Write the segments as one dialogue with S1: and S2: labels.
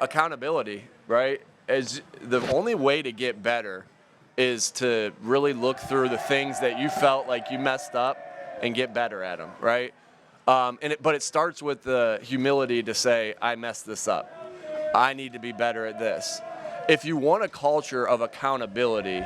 S1: accountability, right, is the only way to get better is to really look through the things that you felt like you messed up and get better at them, right? But it starts with the humility to say, I messed this up. I need to be better at this. If you want a culture of accountability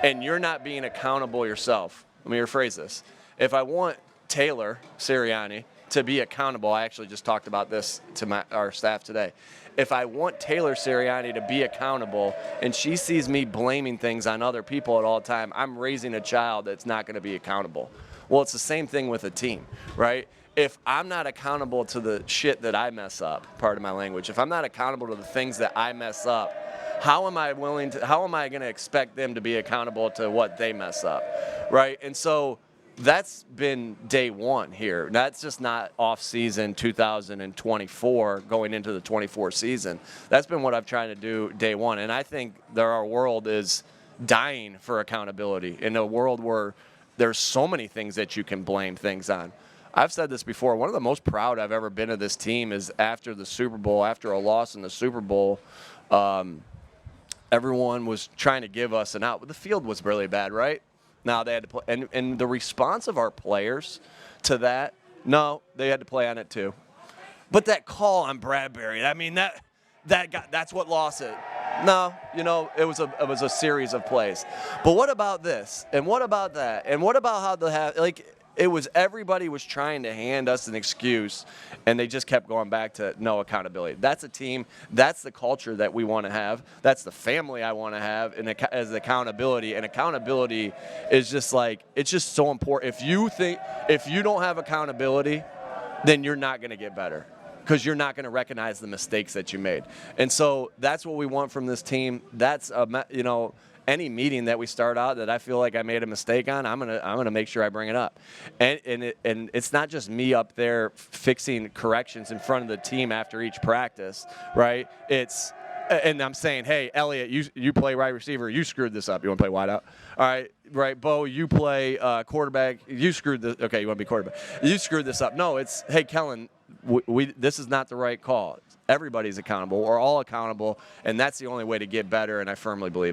S1: and you're not being accountable yourself, let me rephrase this. If I want Taylor Sirianni to be accountable, I actually just talked about this to our staff today. If I want Taylor Sirianni to be accountable and she sees me blaming things on other people at all time, I'm raising a child that's not going to be accountable. Well, it's the same thing with a team, right? If I'm not accountable to the shit that I mess up, pardon my language, if I'm not accountable to the things that I mess up, how am I going to expect them to be accountable to what they mess up, right? And so that's been day one here. That's just not off-season 2024 going into the 24 season. That's been what I've tried to do day one. And I think that our world is dying for accountability in a world where there's so many things that you can blame things on. I've said this before. One of the most proud I've ever been of this team is after the Super Bowl, after a loss in the Super Bowl, everyone was trying to give us an out. But the field was really bad, right? Now they had to play. And the response of our players to that, no, they had to play on it too. But that call on Bradbury, I mean, that's what lost it. No, it was a series of plays. But what about this? And what about that? And what about how it was everybody was trying to hand us an excuse, and they just kept going back to no accountability. That's a team. That's the culture that we want to have. That's the family I want to have as accountability. And accountability is just it's just so important. If you don't have accountability, then you're not going to get better because you're not going to recognize the mistakes that you made. And so that's what we want from this team. That's any meeting that we start out that I feel like I made a mistake on, I'm gonna make sure I bring it up, and it's not just me up there fixing corrections in front of the team after each practice, right? And I'm saying, hey, Elliot, you play wide receiver, you screwed this up. You want to play wide out? All right, right, Bo, you play quarterback. You screwed this. Okay, you want to be quarterback. You screwed this up. No, it's hey, Kellen, this is not the right call. Everybody's accountable. We're all accountable, and that's the only way to get better. And I firmly believe that.